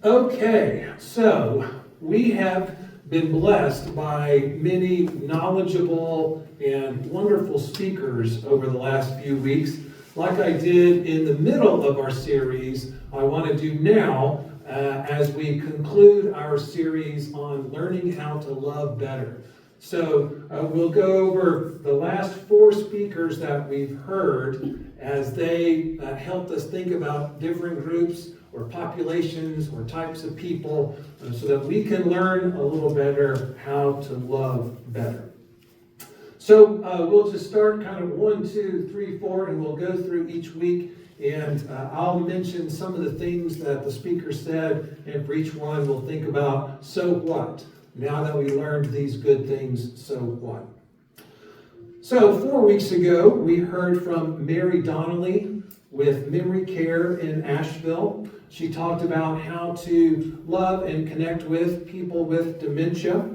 Okay, so we have been blessed by many knowledgeable and wonderful speakers over the last few weeks. Like I did in the middle of our series, I want to do now as we conclude our series on learning how to love better. So we'll go over the last four speakers that we've heard as they helped us think about different groups or populations or types of people so that we can learn a little better how to love better. So we'll just start kind of 1, 2, 3, 4, and we'll go through each week. And I'll mention some of the things that the speaker said, and for each one we'll think about, so what? Now that we learned these good things, so what? So 4 weeks ago, we heard from Mary Donnelly with Memory Care in Asheville. She talked about how to love and connect with people with dementia.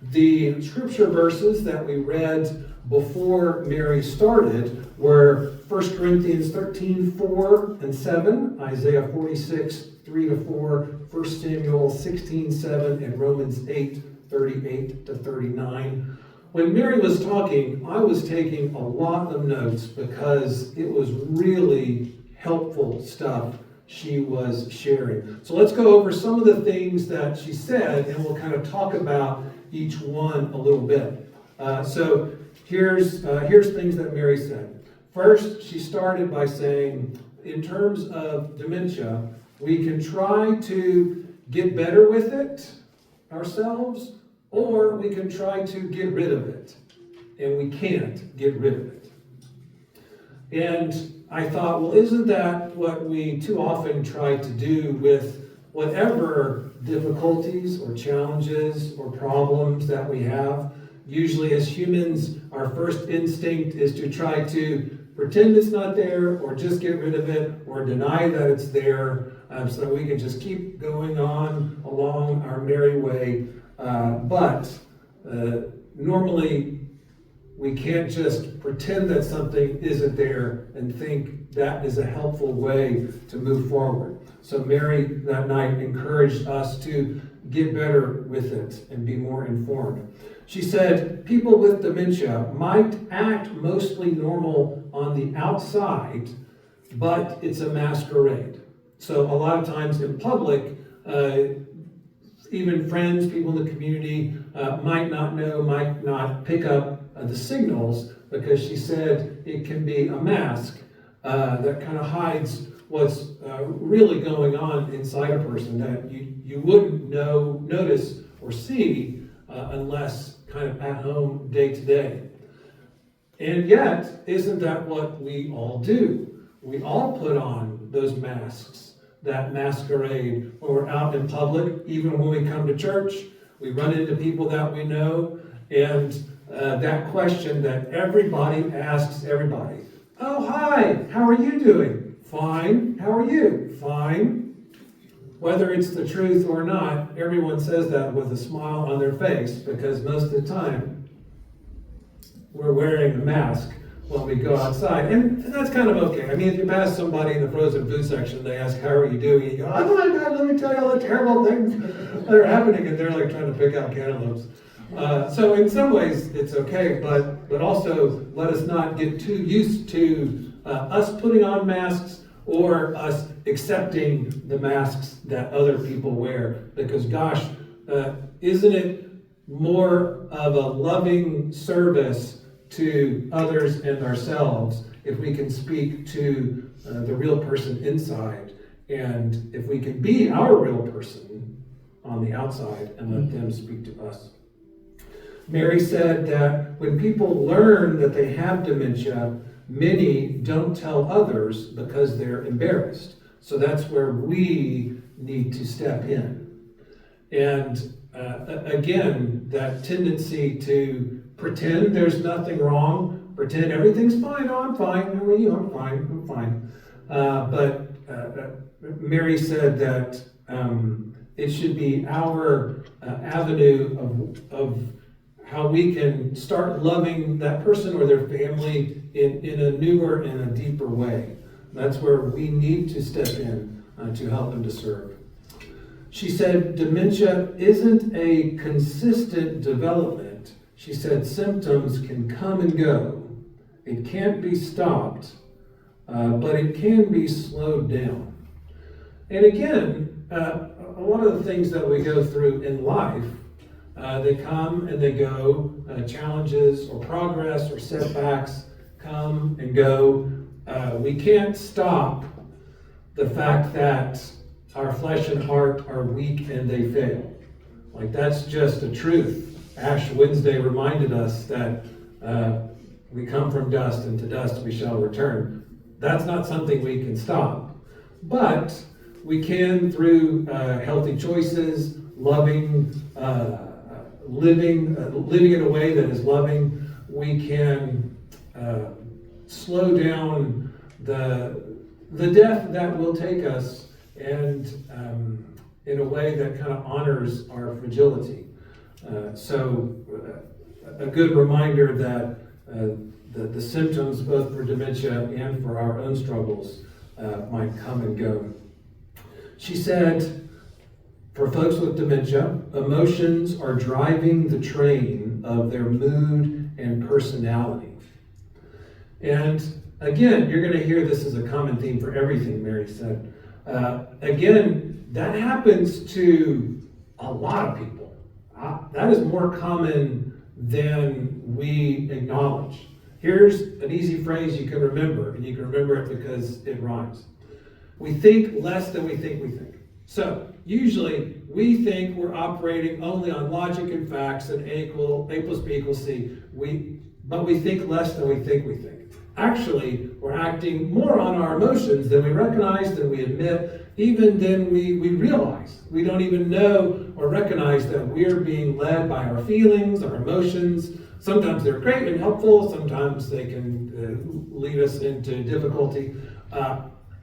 The scripture verses that we read before Mary started were 1 Corinthians 13, 4 and 7, Isaiah 46, 3 to 4, 1 Samuel 16, 7, and Romans 8, 38 to 39. When Mary was talking, I was taking a lot of notes because it was really helpful stuff she was sharing. So let's go over some of the things that she said, and we'll kind of talk about each one a little bit. So here's things that Mary said. First, she started by saying, in terms of dementia, we can try to get better with it ourselves, or we can try to get rid of it, and we can't get rid of it. And I thought, well, isn't that what we too often try to do with whatever difficulties or challenges or problems that we have? Usually as humans, our first instinct is to try to pretend it's not there, or just get rid of it, or deny that it's there, so that we can just keep going on along our merry way. But normally we can't just pretend that something isn't there and think that is a helpful way to move forward. So Mary that night encouraged us to get better with it and be more informed. She said, people with dementia might act mostly normal on the outside, but it's a masquerade. So a lot of times in public, even friends, people in the community might not know, might not pick up the signals, because she said it can be a mask that kind of hides what's really going on inside a person that you wouldn't notice or see unless kind of at home day to day. And yet, isn't that what we all do? We all put on those masks, that masquerade when we're out in public, even when we come to church. We run into people that we know, and that question that everybody asks everybody. Oh, hi, how are you doing? Fine. How are you? Fine. Whether it's the truth or not, everyone says that with a smile on their face, because most of the time we're wearing a mask when we go outside. And that's kind of okay. I mean, if you pass somebody in the frozen food section, they ask, how are you doing? You go, oh my God, let me tell you all the terrible things that are happening. And they're like trying to pick out cantaloupes. So in some ways it's okay, but also let us not get too used to us putting on masks or us accepting the masks that other people wear. Because gosh, isn't it more of a loving service to others and ourselves if we can speak to the real person inside, and if we can be our real person on the outside and let them speak to us. Mary said that when people learn that they have dementia, many don't tell others because they're embarrassed. So that's where we need to step in. And again, that tendency to pretend there's nothing wrong, pretend everything's fine. Oh, I'm fine. How are you? I'm fine. But Mary said that it should be our avenue of how we can start loving that person or their family in a newer and a deeper way. That's where we need to step in to help them to serve. She said dementia isn't a consistent development. She said symptoms can come and go. It can't be stopped, but it can be slowed down. And again, a lot of the things that we go through in life, they come and they go. Challenges or progress or setbacks come and go. We can't stop the fact that our flesh and heart are weak and they fail. Like, that's just a truth. Ash Wednesday reminded us that we come from dust and to dust we shall return. That's not something we can stop. But we can, through healthy choices, loving, living in a way that is loving, we can slow down the death that will take us, and in a way that kind of honors our fragility. So a good reminder that the symptoms, both for dementia and for our own struggles, might come and go. She said, for folks with dementia, emotions are driving the train of their mood and personality. And again, you're going to hear this as a common theme for everything Mary said. Again, that happens to a lot of people. That is more common than we acknowledge. Here's an easy phrase you can remember, and you can remember it because it rhymes. We think less than we think we think. So, usually, we think we're operating only on logic and facts, and A plus B equals C, but we think less than we think we think. Actually, we're acting more on our emotions than we recognize, than we admit, even than we realize. We don't even know or recognize that we're being led by our feelings, our emotions. Sometimes they're great and helpful, sometimes they can lead us into difficulty.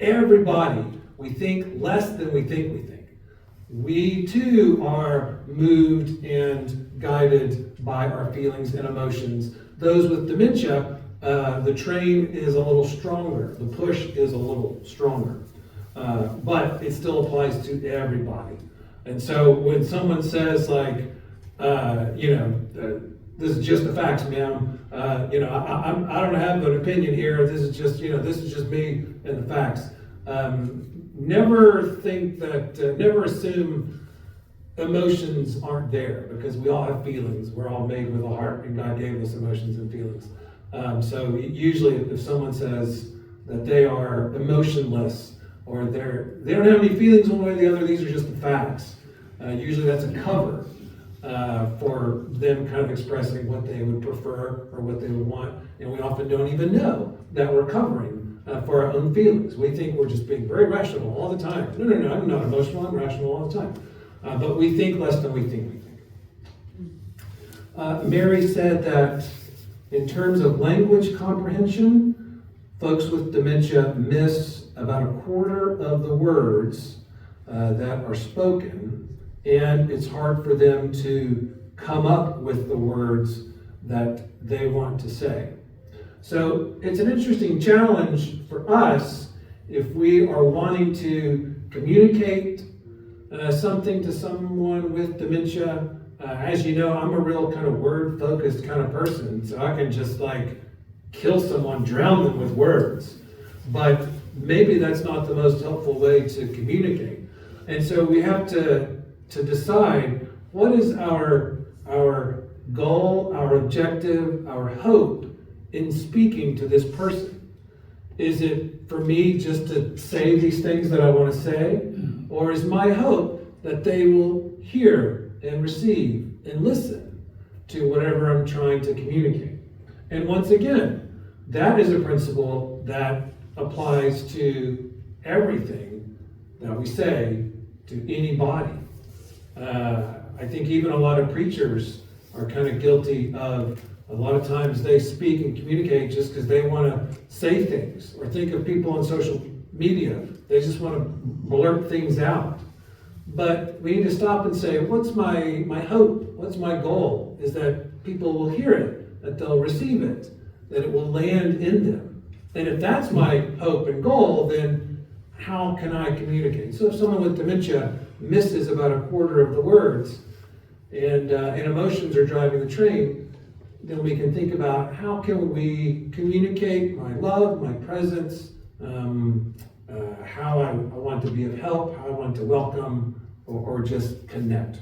Everybody, we think less than we think we think. We too are moved and guided by our feelings and emotions. Those with dementia, the train is a little stronger. The push is a little stronger. But it still applies to everybody. And so when someone says, like, this is just the facts, ma'am. I don't have an opinion here. This is just me and the facts. Never think that, never assume emotions aren't there, because we all have feelings. We're all made with a heart, and God gave us emotions and feelings. So usually if someone says that they are emotionless, or they don't have any feelings one way or the other, these are just the facts. Usually that's a cover for them kind of expressing what they would prefer or what they would want. And we often don't even know that we're covering for our own feelings. We think we're just being very rational all the time. No, I'm not emotional, I'm rational all the time. But we think less than we think we think. Mary said that in terms of language comprehension, folks with dementia miss about a quarter of the words that are spoken, and it's hard for them to come up with the words that they want to say. So it's an interesting challenge for us if we are wanting to communicate something to someone with dementia. As you know, I'm a real kind of word-focused kind of person, so I can just like kill someone, drown them with words. But maybe that's not the most helpful way to communicate. And so we have to decide what is our goal, our objective, our hope in speaking to this person. Is it for me just to say these things that I want to say? Or is my hope that they will hear and receive and listen to whatever I'm trying to communicate? And once again, that is a principle that applies to everything that we say to anybody. I think even a lot of preachers are kind of guilty of, a lot of times they speak and communicate just because they want to say things, or think of people on social media. They just want to blurt things out. But we need to stop and say, what's my hope? What's my goal? Is that people will hear it, that they'll receive it, that it will land in them. And if that's my hope and goal, then how can I communicate? So if someone with dementia misses about a quarter of the words, and emotions are driving the train, then we can think about how can we communicate my love, my presence, how I want to be of help, how I want to welcome, or just connect.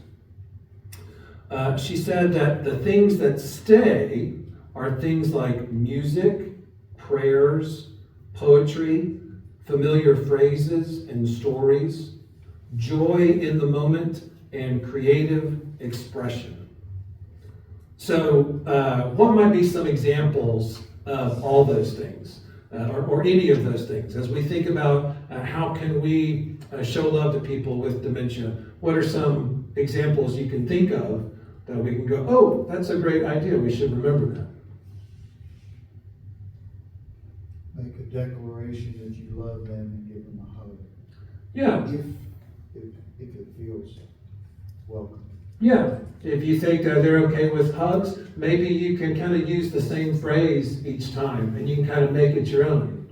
She said that the things that stay are things like music, prayers, poetry, familiar phrases and stories, joy in the moment, and creative expression. So, what might be some examples of all those things, or any of those things, as we think about how can we show love to people with dementia? What are some examples you can think of that we can go, oh, that's a great idea, we should remember that? Make a declaration that you love them and give them a hug. Yeah. If it feels welcome. Yeah. If you think they're okay with hugs, maybe you can kind of use the same phrase each time, and you can kind of make it your own.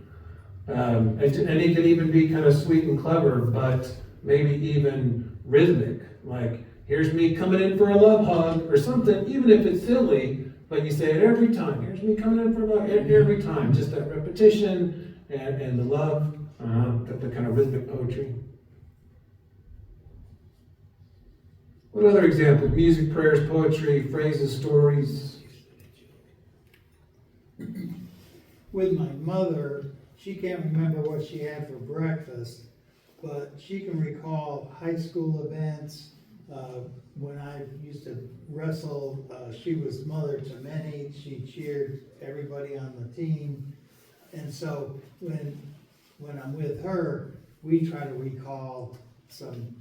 And it can even be kind of sweet and clever, but maybe even rhythmic. Like, here's me coming in for a love hug, or something, even if it's silly, but you say it every time. Here's me coming in for a love every time. Just that repetition and the love, the kind of rhythmic poetry. What other examples? Music, prayers, poetry, phrases, stories. With my mother, she can't remember what she had for breakfast, but she can recall high school events. When I used to wrestle, she was mother to many. She cheered everybody on the team. And so when I'm with her, we try to recall some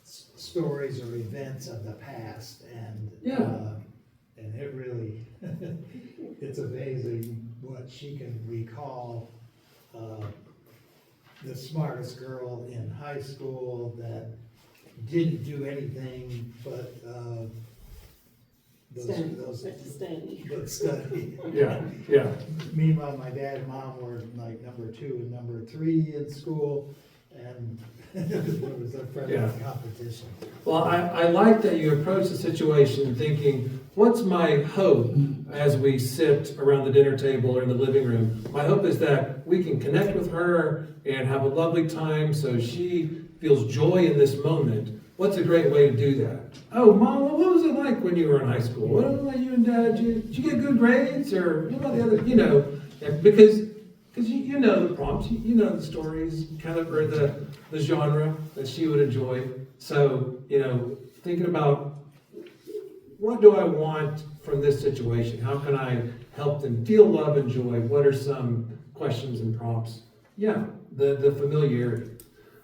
stories or events of the past, and and it really it's amazing what she can recall. The smartest girl in high school that didn't do anything but study. Yeah. Meanwhile, my dad and mom were like number 2 and number 3 in school, and there was a friendly competition. Well, I like that you approach the situation thinking, what's my hope as we sit around the dinner table or in the living room? My hope is that we can connect with her and have a lovely time so she feels joy in this moment. What's a great way to do that? Oh, Mom, what was it like when you were in high school? What about you and Dad? Did you get good grades? Or what about the other, because you know the prompts, you know the stories, kind of, or the genre that she would enjoy. So, thinking about what do I want from this situation? How can I help them feel love and joy? What are some questions and prompts? Yeah, the familiarity.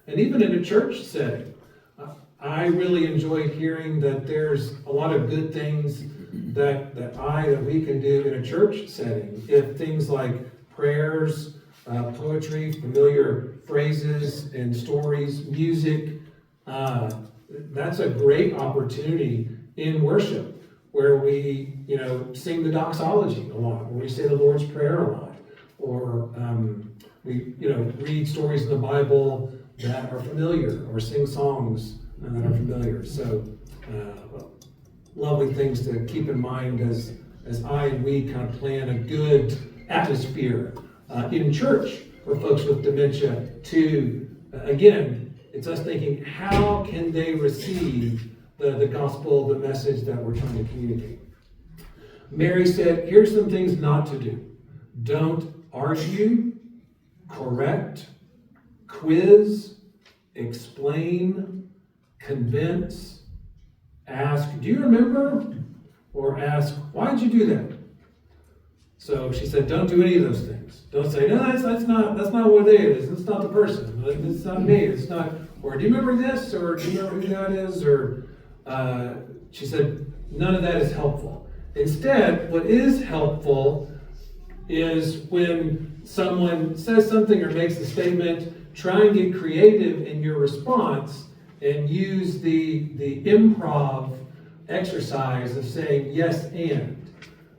And even in a church setting, I really enjoyed hearing that there's a lot of good things that we can do in a church setting. If things like prayers, poetry, familiar phrases and stories, music, that's a great opportunity in worship where we, sing the doxology a lot, or we say the Lord's Prayer a lot, or we, read stories in the Bible that are familiar, or sing songs that are familiar. So, lovely things to keep in mind as we kind of plan a good atmosphere in church for folks with dementia to, again, it's us thinking, how can they receive the gospel, the message that we're trying to communicate? Mary said, here's some things not to do. Don't argue, correct, quiz, explain, convince, ask, do you remember? Or ask, why'd you do that? So she said, don't do any of those things. Don't say, no, that's not what it is. It's not the person. It's not me. It's not, or do you remember this? Or do you remember who that is? Or she said, none of that is helpful. Instead, what is helpful is when someone says something or makes a statement, try and get creative in your response and use the improv exercise of saying yes and.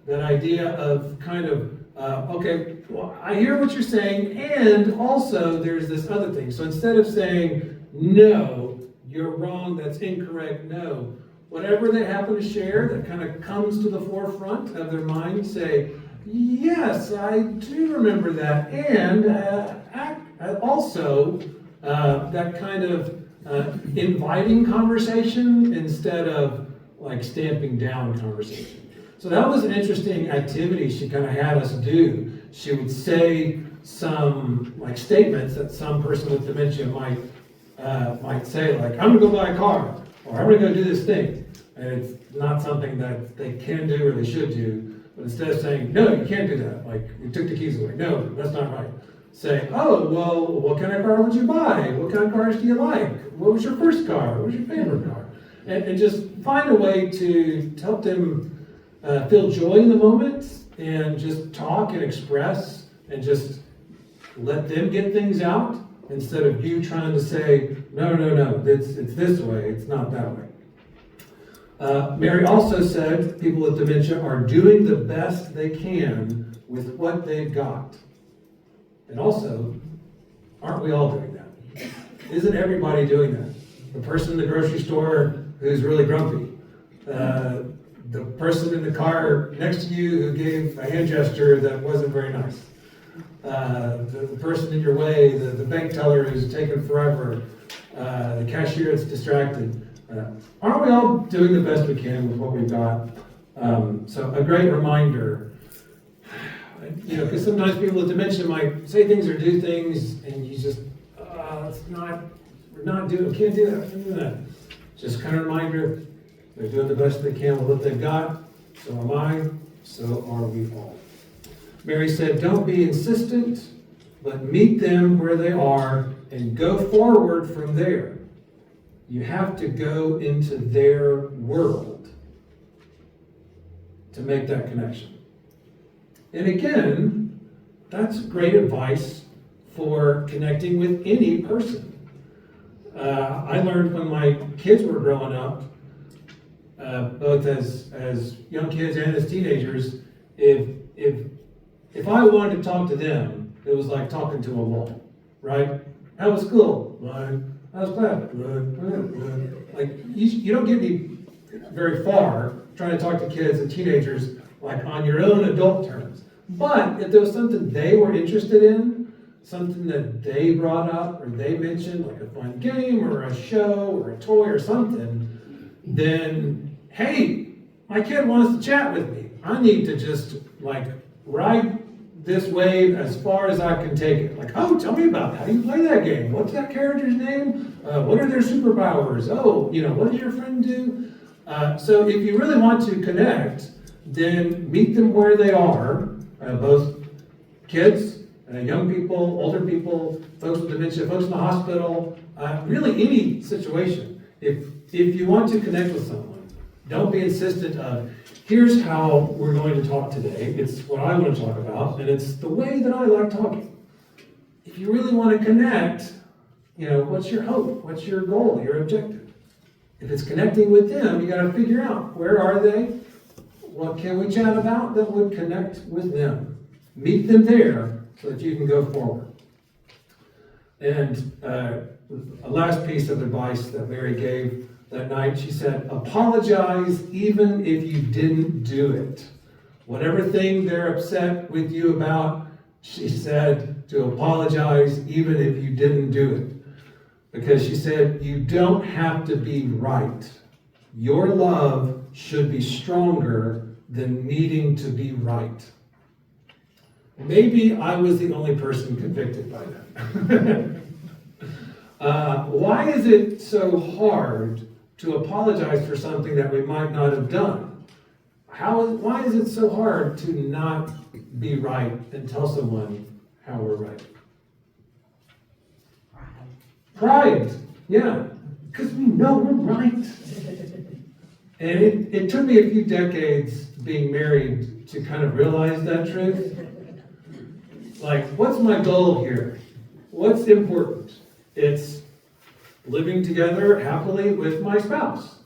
That idea of kind of, okay, well, I hear what you're saying, and also there's this other thing. So instead of saying, no, you're wrong, that's incorrect, no, whatever they happen to share that kind of comes to the forefront of their mind, say, yes, I do remember that, and also that kind of inviting conversation instead of like stamping down conversation. So that was an interesting activity she kind of had us do. She would say some like statements that some person with dementia might say, like, I'm gonna go buy a car, or I'm gonna go do this thing. And it's not something that they can do or they should do, but instead of saying, no, you can't do that, like, you took the keys away, no, that's not right. Say, oh, well, what kind of car would you buy? What kind of cars do you like? What was your first car? What was your favorite car? And just find a way to help them feel joy in the moment and just talk and express and just let them get things out instead of you trying to say, no, it's this way, it's not that way. Mary also said people with dementia are doing the best they can with what they've got. And also, aren't we all doing that? Isn't everybody doing that? The person in the grocery store who's really grumpy. The person in the car next to you who gave a hand gesture that wasn't very nice. The person in your way, the bank teller who's taken forever, the cashier that's distracted. Aren't we all doing the best we can with what we've got? So a great reminder, because sometimes people with dementia might say things or do things, and you just, can't do that. Just kind of reminder, they're doing the best they can with what they've got. So am I, so are we all. Mary said, don't be insistent, but meet them where they are and go forward from there. You have to go into their world to make that connection. And again, that's great advice for connecting with any person. I learned when my kids were growing up, both as young kids and as teenagers, if I wanted to talk to them, it was like talking to a wall, right? How was school? Fine. How's class? Good. Like, you don't get me very far trying to talk to kids and teenagers like on your own adult terms. But if there was something they were interested in, something that they brought up or they mentioned, like a fun game or a show or a toy or something, then, hey, my kid wants to chat with me. I need to just like ride this wave as far as I can take it. Like, oh, tell me about that. How do you play that game? What's that character's name? What are their superpowers? Oh, what does your friend do? So if you really want to connect, then meet them where they are, both kids, young people, older people, folks with dementia, folks in the hospital, really any situation. If you want to connect with someone, don't be insistent of, here's how we're going to talk today. It's what I want to talk about, and it's the way that I like talking. If you really want to connect, what's your hope? What's your goal, your objective? If it's connecting with them, you got to figure out, where are they? What can we chat about that would connect with them? Meet them there so that you can go forward. And a last piece of advice that Mary gave that night, she said, apologize even if you didn't do it. Whatever thing they're upset with you about, she said to apologize even if you didn't do it. Because she said, you don't have to be right. Your love should be stronger than needing to be right. Maybe I was the only person convicted by that. Why is it so hard to apologize for something that we might not have done? Why is it so hard to not be right and tell someone how we're right? Pride, yeah, because we know we're right. And it took me a few decades being married to kind of realize that truth. Like, what's my goal here? What's important? It's living together happily with my spouse.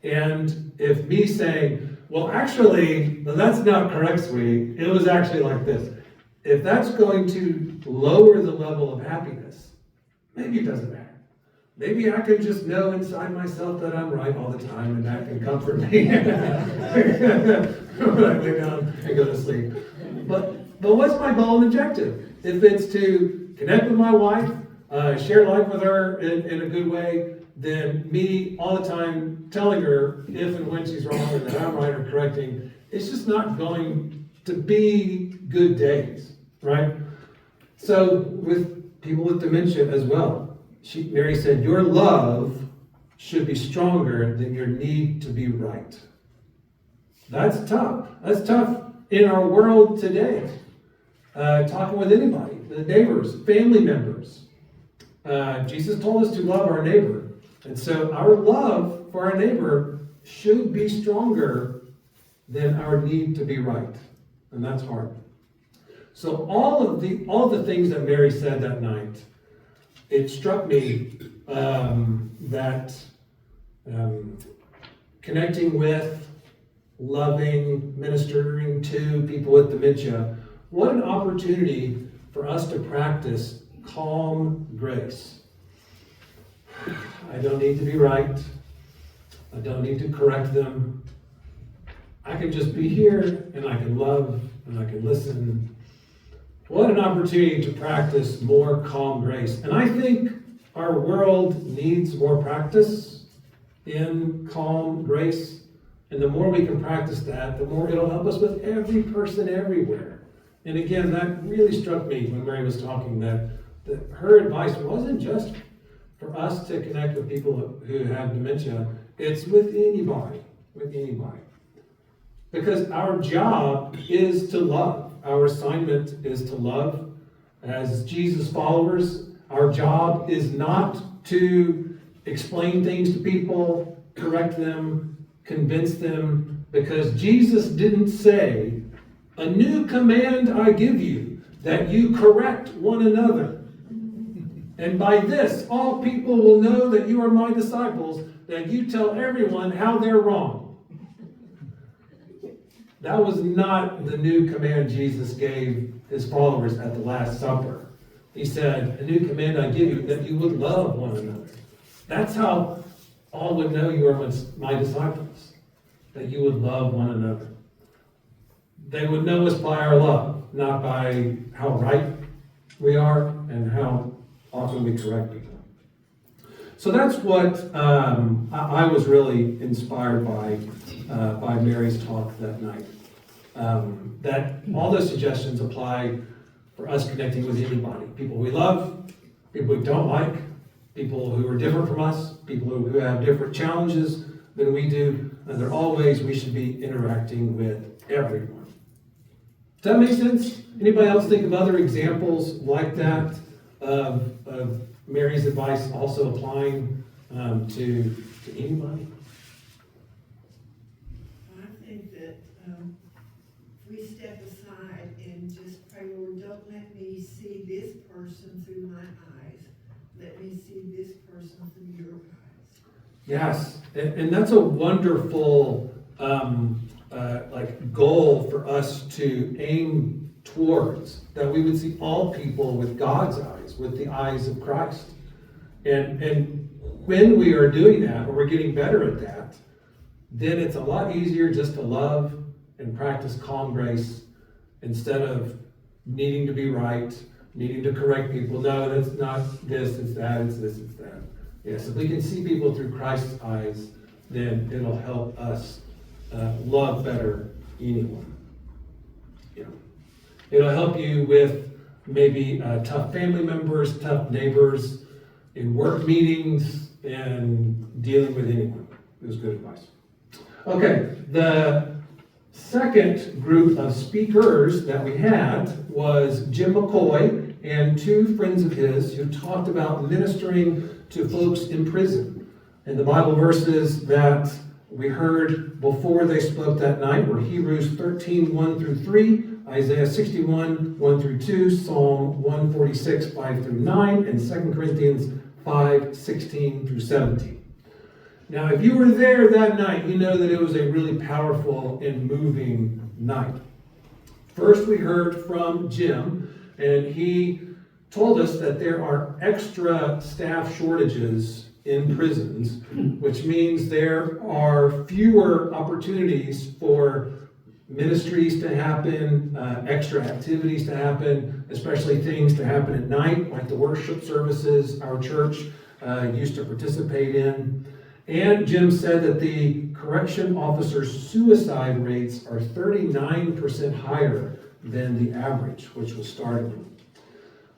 And if me saying, well, actually, that's not correct, sweetie, it was actually like this. if that's going to lower the level of happiness, maybe it doesn't matter. Maybe I can just know inside myself that I'm right all the time, and that can comfort me when I lay down and go to sleep. But what's my goal and objective? If it's to connect with my wife, share life with her in a good way, then me all the time telling her if and when she's wrong and that I'm right or correcting, it's just not going to be good days, right? So with people with dementia as well, Mary said, your love should be stronger than your need to be right. That's tough. That's tough in our world today. Talking with anybody, the neighbors, family members. Jesus told us to love our neighbor. And so our love for our neighbor should be stronger than our need to be right. And that's hard. So all the things that Mary said that night, it struck me that connecting with, loving, ministering to people with dementia, what an opportunity for us to practice calm grace. I don't need to be right. I don't need to correct them. I can just be here and I can love and I can listen. What an opportunity to practice more calm grace. And I think our world needs more practice in calm grace. And the more we can practice that, the more it'll help us with every person everywhere. And again, that really struck me when Mary was talking, that her advice wasn't just for us to connect with people who have dementia. It's with anybody. Because our job is to love. Our assignment is to love. As Jesus followers, our job is not to explain things to people, correct them, convince them, because Jesus didn't say, a new command I give you, that you correct one another. And by this, all people will know that you are my disciples, that you tell everyone how they're wrong. That was not the new command Jesus gave his followers at the Last Supper. He said, a new command I give you, that you would love one another. That's how all would know you are my disciples, that you would love one another. They would know us by our love, not by how right we are and how often we correct people. So that's what I was really inspired by Mary's talk that night. That all those suggestions apply for us connecting with anybody. People we love, people we don't like, people who are different from us, people who have different challenges than we do. And they're all ways we should be interacting with everyone. Does that make sense? Anybody else think of other examples like that of Mary's advice also applying to anybody? I think that we step aside and just pray, Lord, don't let me see this person through my eyes. Let me see this person through your eyes. Yes, and that's a wonderful goal for us to aim towards, that we would see all people with God's eyes, with the eyes of Christ. And when we are doing that, or we're getting better at that, then it's a lot easier just to love and practice calm grace instead of needing to be right, needing to correct people. No, that's not this, it's that, it's this, it's that. Yes, if we can see people through Christ's eyes, then it'll help us love better anyone. Yeah. It'll help you with maybe tough family members, tough neighbors, in work meetings, and dealing with anyone. It was good advice. Okay, the second group of speakers that we had was Jim McCoy and two friends of his who talked about ministering to folks in prison. And the Bible verses that we heard before they spoke that night were Hebrews 13, 1 through 3, Isaiah 61, 1 through 2, Psalm 146, 5 through 9, and 2 Corinthians 5, 16 through 17. Now, if you were there that night, you know that it was a really powerful and moving night. First, we heard from Jim, and he told us that there are extra staff shortages in prisons, which means there are fewer opportunities for ministries to happen, extra activities to happen, especially things to happen at night, like the worship services our church used to participate in. And Jim said that the correction officers' suicide rates are 39% higher than the average, which was startling.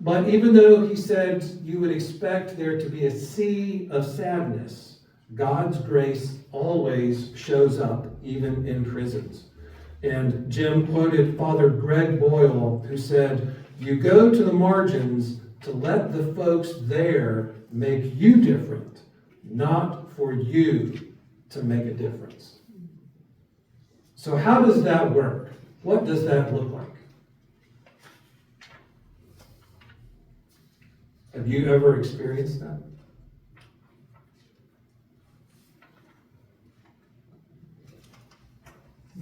But even though he said you would expect there to be a sea of sadness, God's grace always shows up, even in prisons. And Jim quoted Father Greg Boyle, who said, "You go to the margins to let the folks there make you different, not for you to make a difference." So how does that work? What does that look like? Have you ever experienced that?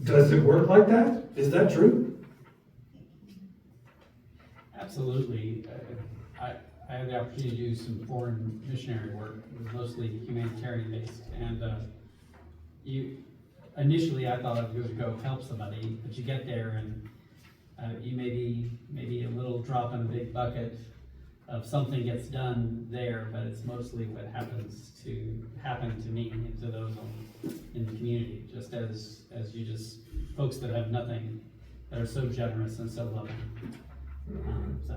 Does it work like that? Is that true? Absolutely. I had the opportunity to do some foreign missionary work, mostly humanitarian based, and initially I thought I would go help somebody, but you get there and you maybe a little drop in a big bucket of something gets done there, but it's mostly what happens to me and to those in the community, just as you just folks that have nothing, that are so generous and so loving. So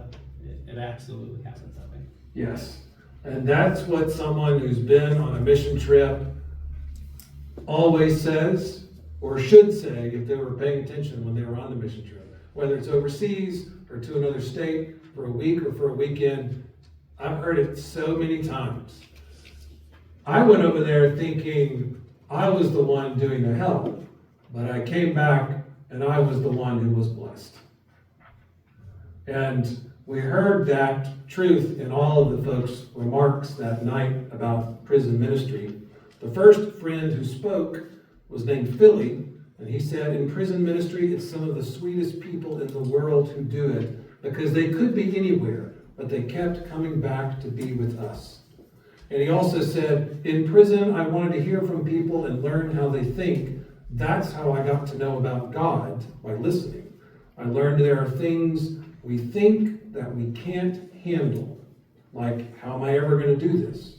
it absolutely happens that way. Yes. And that's what someone who's been on a mission trip always says, or should say if they were paying attention when they were on the mission trip. Whether it's overseas or to another state for a week or for a weekend, I've heard it so many times. I went over there thinking I was the one doing the help, but I came back and I was the one who was blessed. And we heard that truth in all of the folks' remarks that night about prison ministry. The first friend who spoke was named Philly, and he said, in prison ministry, it's some of the sweetest people in the world who do it, because they could be anywhere, but they kept coming back to be with us. And he also said, in prison, I wanted to hear from people and learn how they think. That's how I got to know about God, by listening. I learned there are things we think that we can't handle, like, how am I ever going to do this?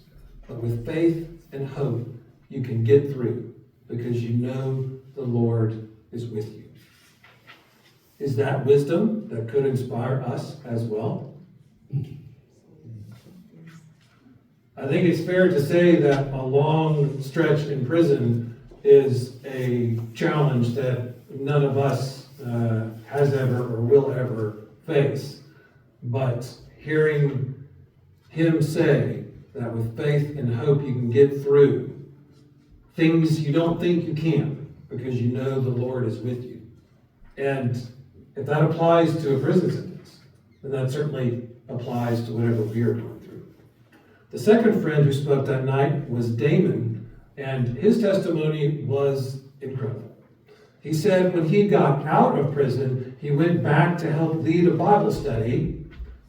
But with faith and hope, you can get through, because you know the Lord is with you. Is that wisdom that could inspire us as well? I think it's fair to say that a long stretch in prison is a challenge that none of us has ever or will ever face. But hearing him say that with faith and hope you can get through things you don't think you can, because you know the Lord is with you. And if that applies to a prison sentence, then that certainly applies to whatever we are going through. The second friend who spoke that night was Damon, and his testimony was incredible. He said when he got out of prison, he went back to help lead a Bible study,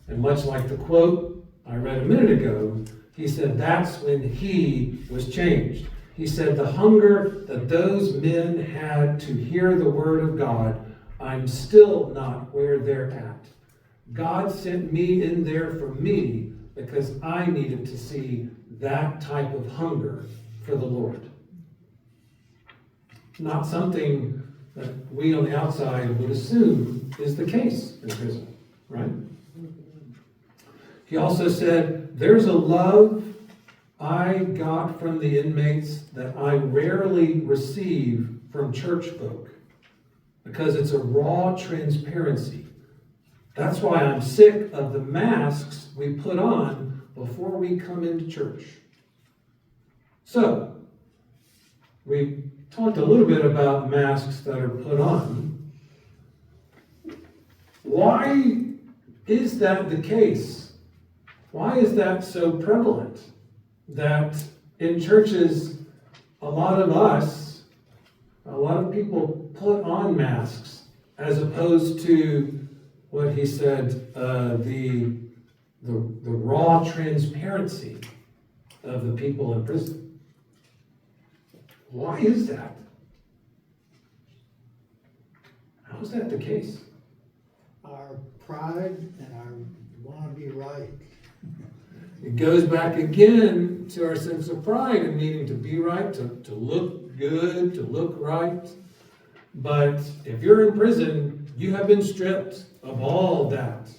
and much like the quote I read a minute ago, he said that's when he was changed. He said, the hunger that those men had to hear the word of God, I'm still not where they're at. God sent me in there for me because I needed to see that type of hunger for the Lord. Not something that we on the outside would assume is the case in prison, right? He also said, there's a love I got from the inmates that I rarely receive from church folk, because it's a raw transparency. That's why I'm sick of the masks we put on before we come into church. So, we talked a little bit about masks that are put on. Why is that the case? Why is that so prevalent? That in churches, a lot of people put on masks as opposed to what he said, the raw transparency of the people in prison. Why is that? How is that the case? Our pride and our wanna be right. It goes back again to our sense of pride and needing to be right, to look good, to look right. But if you're in prison, you have been stripped of all that.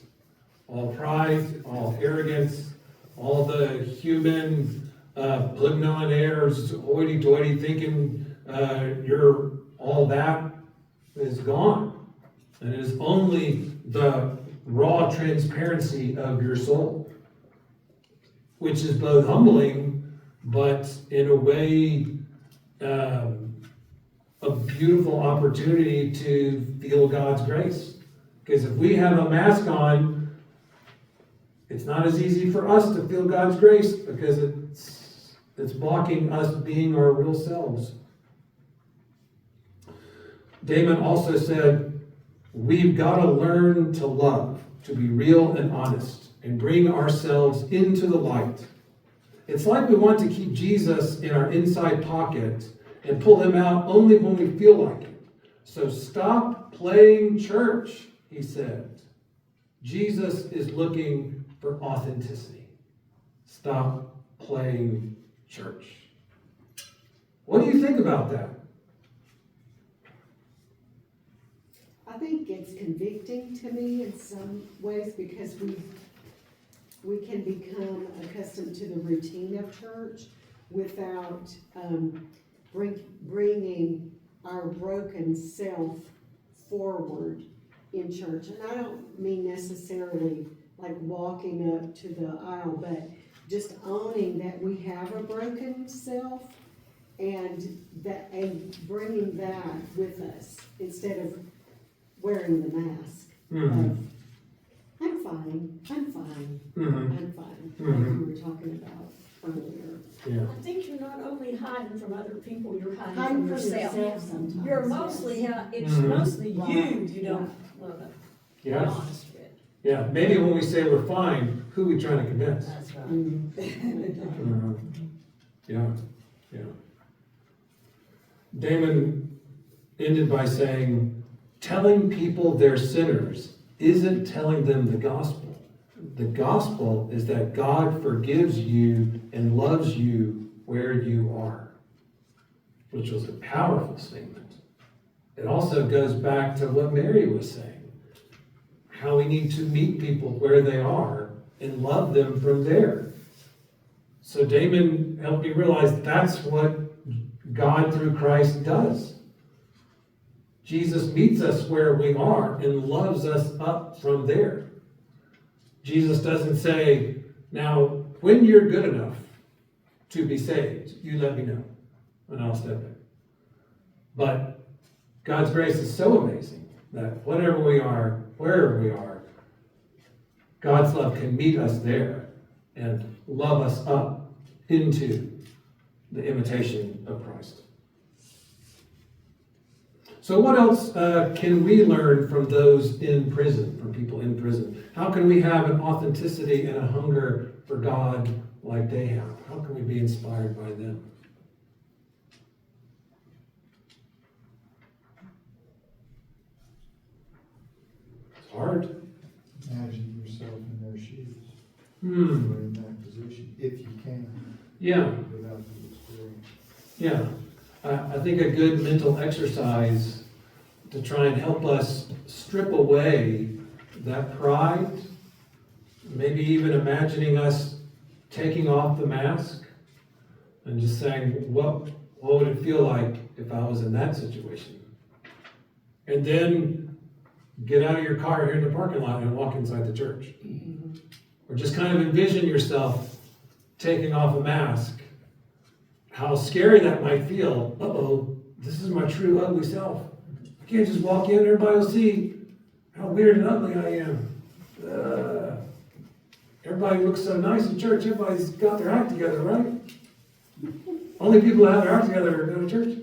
All pride, all arrogance, all the human, living on airs, hoity-toity, thinking you're all that is gone. And it is only the raw transparency of your soul, which is both humbling, but in a way, a beautiful opportunity to feel God's grace. Because if we have a mask on, it's not as easy for us to feel God's grace because it's blocking us being our real selves. Damon also said, we've got to learn to love, to be real and honest, and bring ourselves into the light. It's like we want to keep Jesus in our inside pocket and pull him out only when we feel like it. So stop playing church, he said. Jesus is looking for authenticity. Stop playing church. What do you think about that? I think it's convicting to me in some ways because we can become accustomed to the routine of church without bringing our broken self forward in church. And I don't mean necessarily like walking up to the aisle, but just owning that we have a broken self and bringing that with us instead of wearing the mask of, I'm fine, I'm fine, I'm fine, like we were talking about earlier. Yeah. I think you're not only hiding from other people, you're hiding Hiding from yourself. sometimes. You're mostly, it's Mhm. mostly Right. you don't want to be Yeah. honest with. Yeah. Maybe when we say we're fine, who are we trying to convince? That's right. Yeah. Yeah. Damon ended by saying, telling people they're sinners isn't telling them the gospel. The gospel is that God forgives you and loves you where you are, which was a powerful statement. It also goes back to what Mary was saying, how we need to meet people where they are and love them from there. So Damon helped me realize that's what God through Christ does. Jesus meets us where we are and loves us up from there. Jesus doesn't say, now, when you're good enough to be saved, you let me know, and I'll step in. But God's grace is so amazing that whatever we are, wherever we are, God's love can meet us there and love us up into the imitation of Christ. So what else can we learn from those in prison, from people in prison? How can we have an authenticity and a hunger for God like they have? How can we be inspired by them? It's hard. Imagine yourself in their shoes, or Hmm. in that position, if you can, Yeah. without the experience. Yeah, I think a good mental exercise to try and help us strip away that pride, maybe even imagining us taking off the mask and just saying, what would it feel like if I was in that situation? And then get out of your car here in the parking lot and walk inside the church. Or just kind of envision yourself taking off a mask. How scary that might feel. Uh-oh, this is my true ugly self. I can't just walk in, everybody will see how weird and ugly I am. Everybody looks so nice in church, everybody's got their act together, right? Only people that have their act together go to church.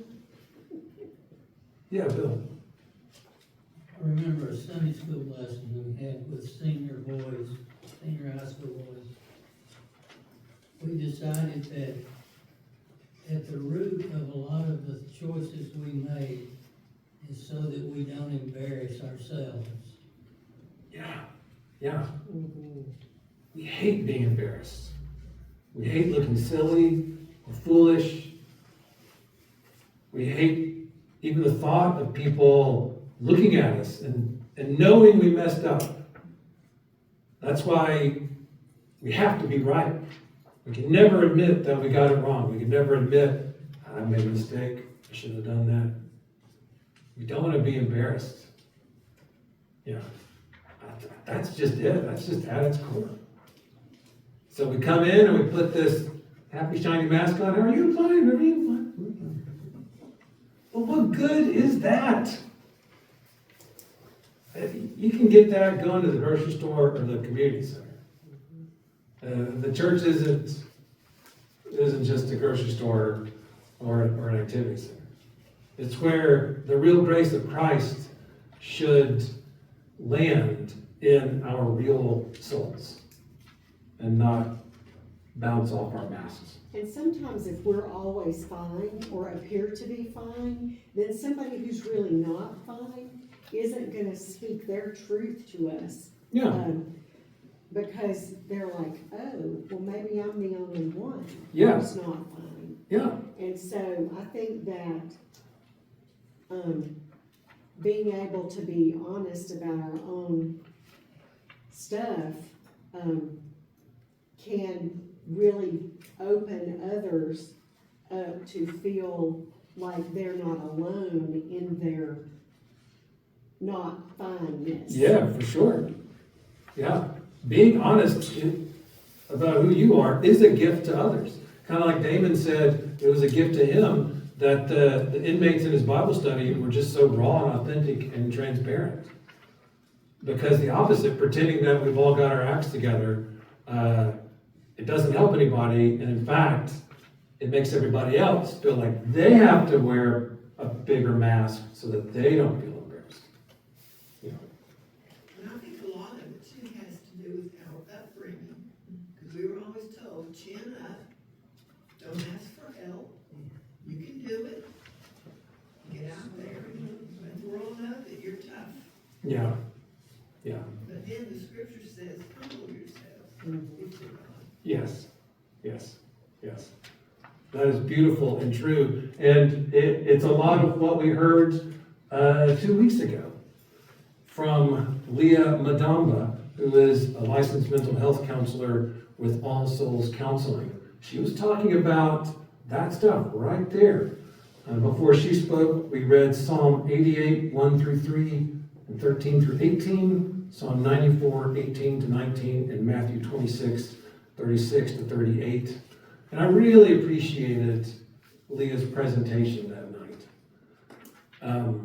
Yeah, Bill. I remember a Sunday school lesson we had with senior boys, senior high school boys. We decided that at the root of a lot of the choices we made is so that we don't embarrass ourselves. Yeah, yeah. We hate being embarrassed. We hate looking silly or foolish. We hate even the thought of people looking at us and knowing we messed up. That's why we have to be right. We can never admit that we got it wrong. We can never admit, I made a mistake, I shouldn't have done that. We don't want to be embarrassed. Yeah, that's just it. That's just at its core. So we come in and we put this happy shiny mask on. Are you fine? Are you fine? But what good is that? You can get that going to the grocery store or the community center. The church isn't just a grocery store or an activity center. It's where the real grace of Christ should land in our real souls and not bounce off our masks. And sometimes if we're always fine or appear to be fine, then somebody who's really not fine isn't gonna speak their truth to us. Yeah, Because they're like, oh, well, maybe I'm the only one Yeah. who's not fine. yeah, And so I think that, being able to be honest about our own stuff, can really open others up to feel like they're not alone in their not fineness. yeah, for sure. Yeah, being honest about who you are is a gift to others. Kind of like Damon said, it was a gift to him that the inmates in his Bible study were just so raw and authentic and transparent. Because the opposite, pretending that we've all got our acts together, it doesn't help anybody, and in fact, it makes everybody else feel like they have to wear a bigger mask so that they don't feel embarrassed. You know? And I think a lot of it too has to do with our upbringing, because we were always told, chin up, don't ask for help, you can do it, get out there, and let the world know that you're tough. Yeah, yeah, But then the scripture says, humble yourselves before God. yes, yes, yes. That is beautiful and true, and it's a lot of what we heard 2 weeks ago from Leah Madamba, who is a licensed mental health counselor with All Souls Counseling. She was talking about that stuff right there. Before she spoke, we read Psalm 88, 1 through 3, and 13 through 18, Psalm 94, 18 to 19, and Matthew 26, 36 to 38. And I really appreciated Leah's presentation that night.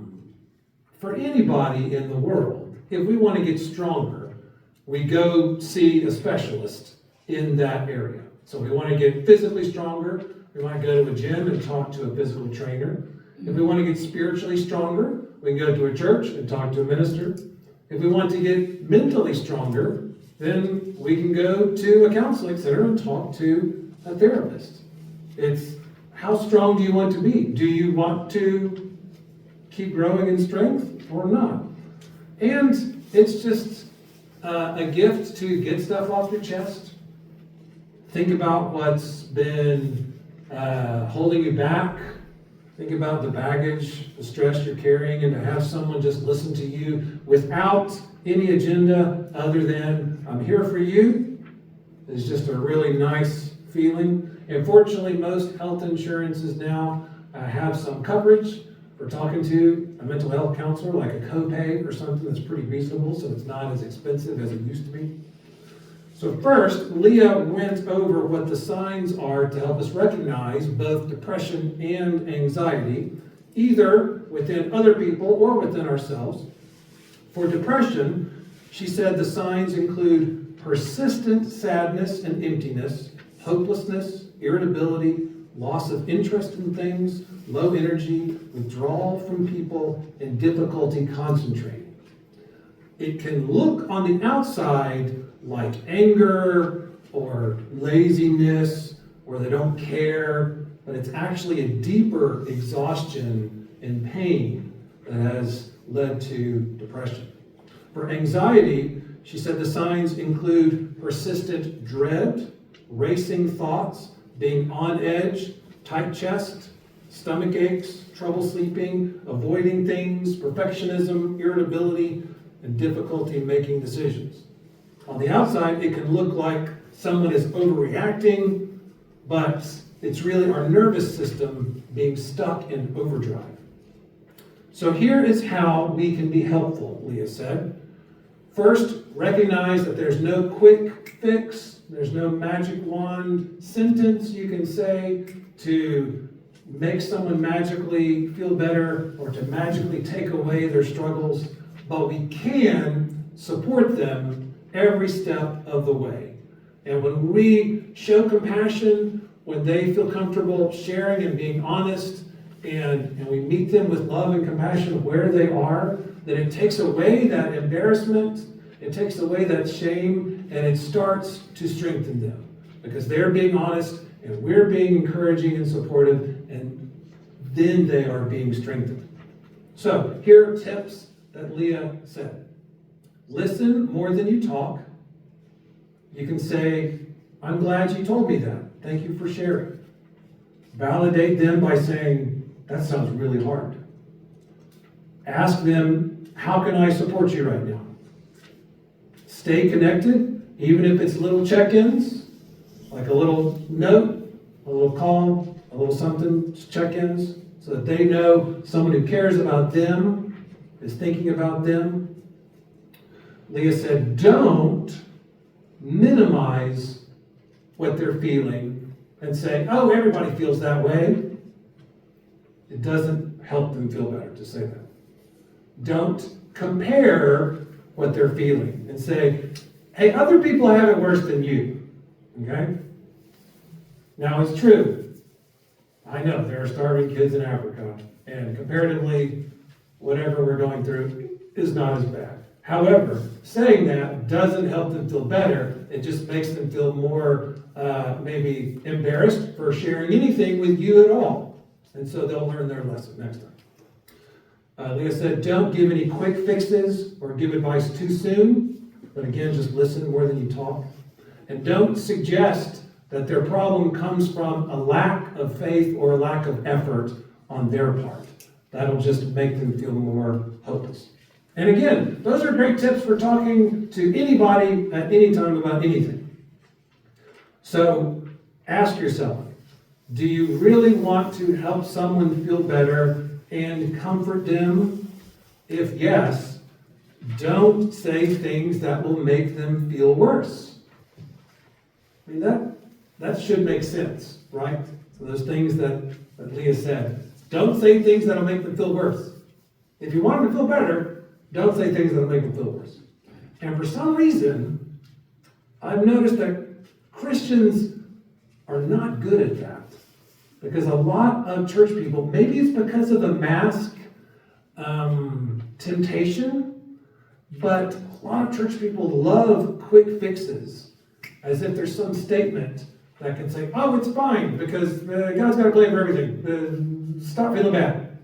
For anybody in the world, if we want to get stronger, we go see a specialist in that area. So if we want to get physically stronger, we might go to a gym and talk to a physical trainer. If we want to get spiritually stronger, we can go to a church and talk to a minister. If we want to get mentally stronger, then we can go to a counseling center and talk to a therapist. It's how strong do you want to be? Do you want to keep growing in strength or not? And it's just a gift to get stuff off your chest. Think about what's been holding you back. Think about the baggage, the stress you're carrying, and to have someone just listen to you without any agenda other than, I'm here for you, is just a really nice feeling. And fortunately, most health insurances now have some coverage for talking to a mental health counselor, like a copay or something that's pretty reasonable, so it's not as expensive as it used to be. So first, Leah went over what the signs are to help us recognize both depression and anxiety, either within other people or within ourselves. For depression, she said the signs include persistent sadness and emptiness, hopelessness, irritability, loss of interest in things, low energy, withdrawal from people, and difficulty concentrating. it can look on the outside like anger or laziness, or they don't care, but it's actually a deeper exhaustion and pain that has led to depression. For anxiety, she said the signs include persistent dread, racing thoughts, being on edge, tight chest, stomach aches, trouble sleeping, avoiding things, perfectionism, irritability, and difficulty making decisions. On the outside, it can look like someone is overreacting, but it's really our nervous system being stuck in overdrive. So here is how we can be helpful, Leah said. First, recognize that there's no quick fix, there's no magic wand sentence you can say to make someone magically feel better or to magically take away their struggles, but we can support them every step of the way. And when we show compassion, when they feel comfortable sharing and being honest, and we meet them with love and compassion where they are, then it takes away that embarrassment, it takes away that shame, and it starts to strengthen them. Because they're being honest, and we're being encouraging and supportive, and then they are being strengthened. So, here are tips that Leah said. Listen more than you talk. You can say, I'm glad you told me that. Thank you for sharing. Validate them by saying, that sounds really hard. Ask them, how can I support you right now? Stay connected, even if it's little check-ins, like a little note, a little call, a little something, check-ins, so that they know someone who cares about them is thinking about them. Leah said, don't minimize what they're feeling and say, oh, everybody feels that way. It doesn't help them feel better to say that. Don't compare what they're feeling and say, hey, other people have it worse than you. Okay? Now, it's true. I know there are starving kids in Africa, and comparatively, whatever we're going through is not as bad. However, saying that doesn't help them feel better. It just makes them feel more maybe embarrassed for sharing anything with you at all. And so they'll learn their lesson next time. Leah said, don't give any quick fixes or give advice too soon. But again, just listen more than you talk. And don't suggest that their problem comes from a lack of faith or a lack of effort on their part. That'll just make them feel more hopeless. And again, those are great tips for talking to anybody at any time about anything. So ask yourself, do you really want to help someone feel better and comfort them? If yes, don't say things that will make them feel worse. I mean, that should make sense, right? So those things that Leah said. Don't say things that'll make them feel worse. If you want them to feel better, don't say things that'll make them feel worse. And for some reason, I've noticed that Christians are not good at that. Because a lot of church people, maybe it's because of the mask temptation, but a lot of church people love quick fixes, as if there's some statement that can say, oh, it's fine, because God's got to blame for everything. Stop feeling bad.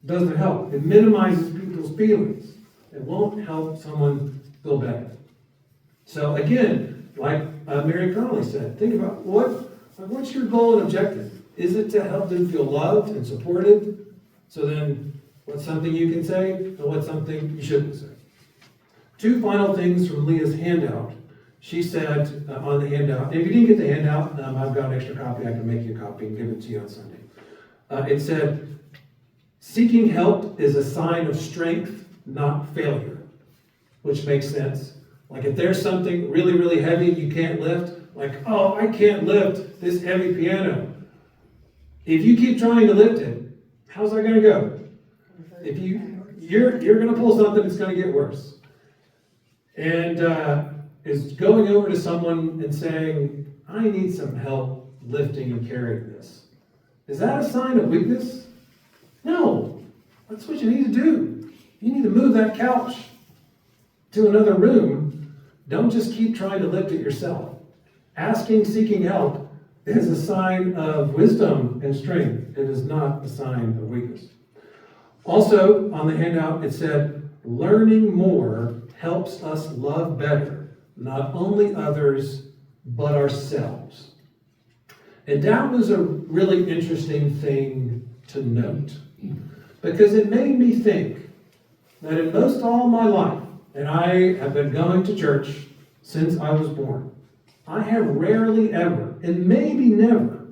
It doesn't help. It minimizes people's feelings. It won't help someone feel better. So again, like Mary Connolly said, think about what's your goal and objective? Is it to help them feel loved and supported? So then, what's something you can say, and what's something you shouldn't say? Two final things from Leah's handout. She said on the handout, and if you didn't get the handout, I've got an extra copy. I can make you a copy and give it to you on Sunday. It said, seeking help is a sign of strength, not failure, which makes sense. Like if there's something really, really heavy you can't lift, like, oh, I can't lift this heavy piano. If you keep trying to lift it, how's that going to go? If you're going to pull something that's going to get worse. And is going over to someone and saying, I need some help lifting and carrying this. Is that a sign of weakness? No. That's what you need to do. You need to move that couch. to another room, don't just keep trying to lift it yourself. Asking, seeking help is a sign of wisdom and strength. It is not a sign of weakness. Also, on the handout, it said, learning more helps us love better, not only others, but ourselves. And that was a really interesting thing to note, because it made me think that in most all my life, and I have been going to church since I was born, I have rarely ever, and maybe never,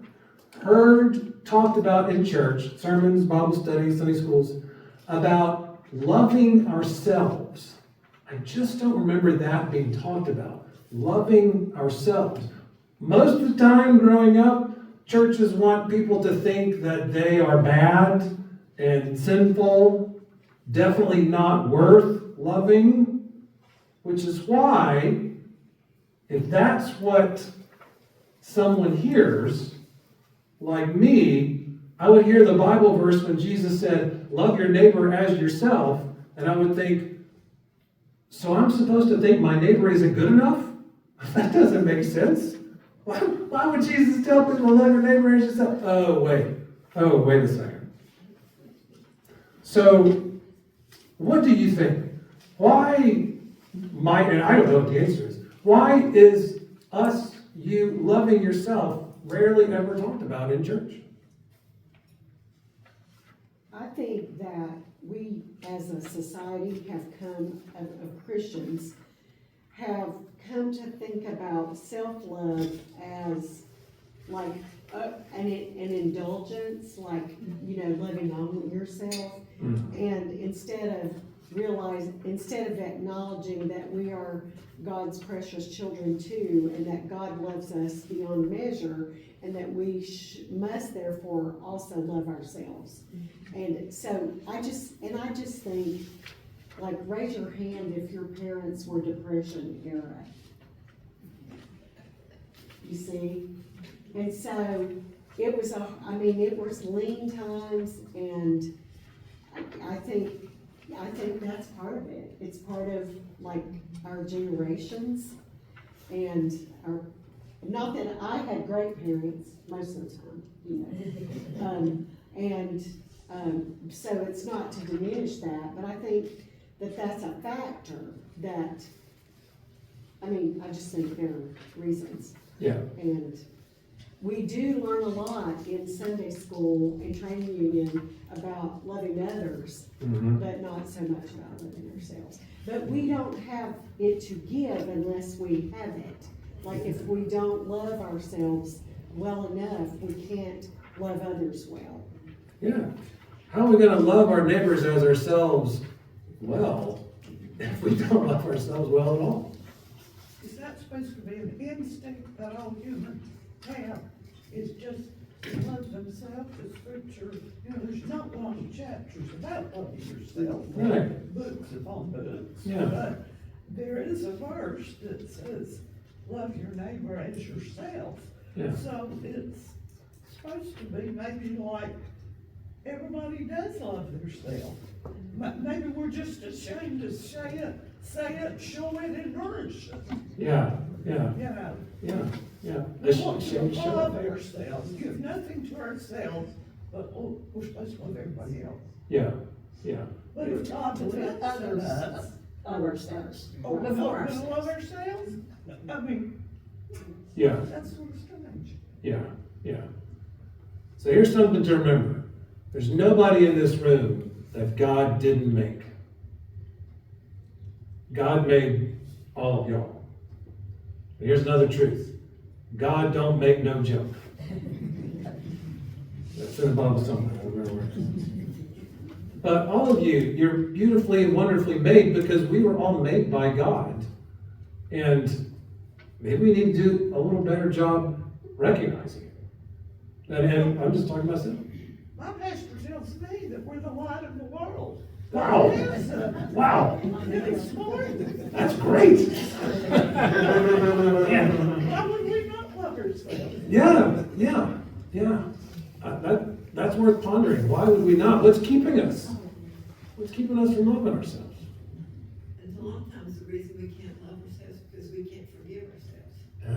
heard talked about in church, sermons, Bible studies, Sunday schools, about loving ourselves. I just don't remember that being talked about. Loving ourselves. Most of the time growing up, churches want people to think that they are bad and sinful, definitely not worth loving, which is why, if that's what someone hears, like me, I would hear the Bible verse when Jesus said, love your neighbor as yourself, and I would think, so I'm supposed to think my neighbor isn't good enough? That doesn't make sense. Why would Jesus tell people to love your neighbor as yourself? Oh, wait a second. So, what do you think? And I don't know what the answer is, why is you loving yourself rarely ever talked about in church? I think that we, as a society, of Christians, have come to think about self-love as like an indulgence, like, living on yourself. And instead of acknowledging that we are God's precious children too, and that God loves us beyond measure, and that we must therefore also love ourselves. And so I just think, like, raise your hand if your parents were Depression era. You see? And so it was lean times, and I think that's part of it. It's part of, like, our generations, and not that I had great parents most of the time, so it's not to diminish that, but I think that that's a factor that, I just think there are reasons. Yeah. And we do learn a lot in Sunday school and training union about loving others, but not so much about loving ourselves. But we don't have it to give unless we have it. Like, if we don't love ourselves well enough, we can't love others well. Yeah. How are we going to love our neighbors as ourselves well if we don't love ourselves well at all? Is that supposed to be an instinct that all humans have? It's just to love themselves, as scripture, there's not a lot of chapters about loving yourself. Right. Books upon books. Yeah. But there is a verse that says, love your neighbor as yourself. Yeah. So it's supposed to be maybe like everybody does love themselves. Maybe we're just ashamed to say it, show it, and nourish it. Yeah. Yeah. We want to love ourselves, give nothing to ourselves, but we're supposed to love everybody else. Yeah. But if God lives in us, ourselves. we're not Before going to ourselves. love ourselves? Yeah. That's sort of strange. Yeah. So here's something to remember. There's nobody in this room that God didn't make. God made all of y'all. But here's another truth. God don't make no joke. That's in the Bible somewhere. I don't remember where it is. But all of you, you're beautifully and wonderfully made, because we were all made by God. And maybe we need to do a little better job recognizing it. And I'm just talking about myself. My pastor tells me that we're the light of the world. Wow. Yes. Wow. It's smart. That's great. Why would we not love ourselves? Yeah. That's worth pondering. Why would we not? What's keeping us? What's keeping us from loving ourselves? And a lot of times the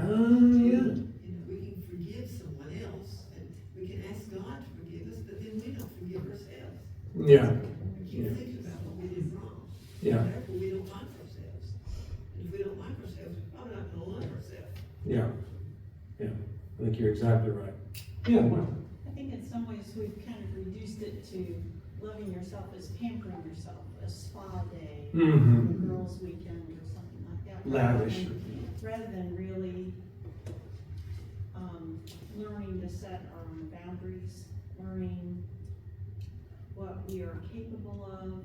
Yeah. You know, we can forgive someone else, and we can ask God to forgive us, but then we don't forgive ourselves. Yeah. We keep Yeah. thinking about what we did wrong. Yeah. Therefore, we don't like ourselves. And if we don't like ourselves, we're probably not gonna love ourselves. Yeah. Yeah. I think you're exactly right. Yeah. Martha. I think in some ways we've kind of reduced it to loving yourself as pampering yourself, a spa day, Mhm. a girls' weekend or something like that. Lavish. Rather than really, learning to set our own boundaries, learning what we are capable of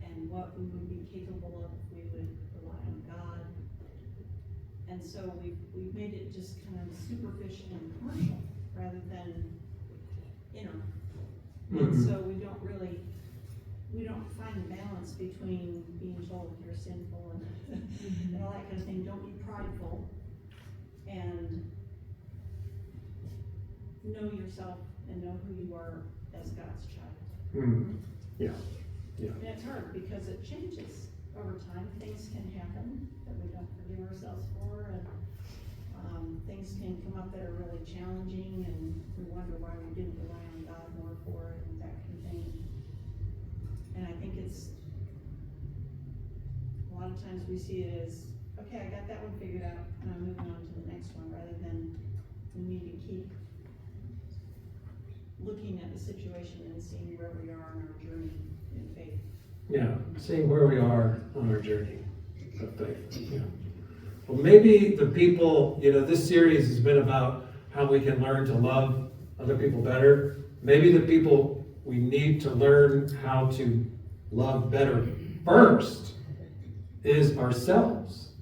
and what we would be capable of if we would rely on God. And so we've made it just kind of superficial and commercial rather than, you know. And Mhm. so we don't find the balance between being told you're sinful and all that kind of thing. Don't be prideful and know yourself and know who you are as God's child. Mhm. Yeah. And it's hard because it changes over time. Things can happen that we don't forgive ourselves for, and things can come up that are really challenging, and we wonder why we didn't rely on God more for it and that kind of thing. And I think it's, a lot of times we see it as, okay, I got that one figured out, and I'm moving on to the next one, rather than we need to keep looking at the situation and seeing where we are on our journey in faith. Yeah. Seeing where we are on our journey of faith. Yeah. Well, maybe the people, this series has been about how we can learn to love other people better. Maybe the people we need to learn how to love better first is ourselves,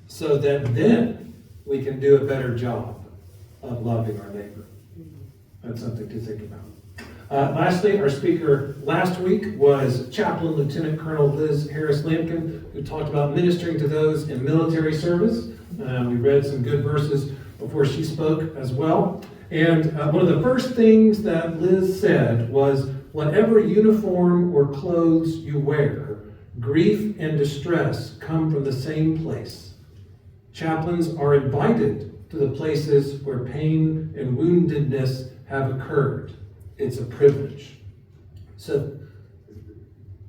so that then we can do a better job of loving our neighbor. That's something to think about. Lastly, our speaker last week was Chaplain Lieutenant Colonel Liz Harris Lampkin, who talked about ministering to those in military service. We read some good verses before she spoke as well. And one of the first things that Liz said was, whatever uniform or clothes you wear, grief and distress come from the same place. Chaplains are invited to the places where pain and woundedness have occurred. It's a privilege. So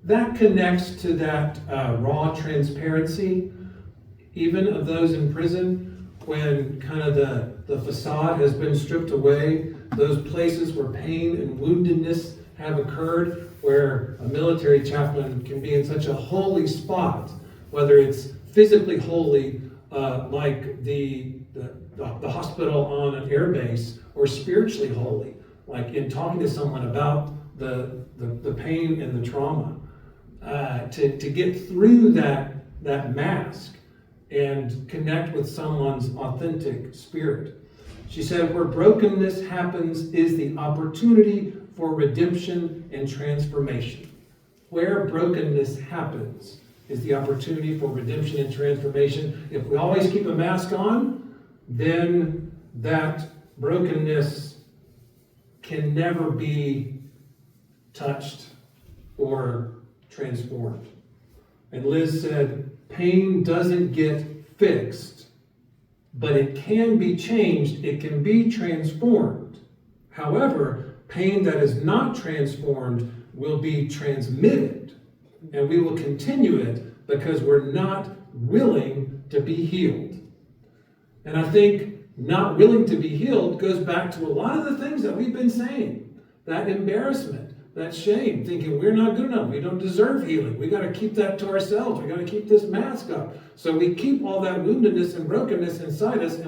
that connects to that raw transparency, even of those in prison, when kind of the facade has been stripped away, those places where pain and woundedness have occurred, where a military chaplain can be in such a holy spot, whether it's physically holy, like the hospital on an air base, or spiritually holy, like in talking to someone about the pain and the trauma, to get through that mask and connect with someone's authentic spirit. She said, where brokenness happens is the opportunity for redemption and transformation. Where brokenness happens is the opportunity for redemption and transformation. If we always keep a mask on, then that brokenness can never be touched or transformed. And Liz said, pain doesn't get fixed, but it can be changed. It can be transformed. However, pain that is not transformed will be transmitted, and we will continue it because we're not willing to be healed. And I think not willing to be healed goes back to a lot of the things that we've been saying. That embarrassment, that shame, thinking we're not good enough, we don't deserve healing. We got to keep that to ourselves. We got to keep this mask up. So we keep all that woundedness and brokenness inside us, and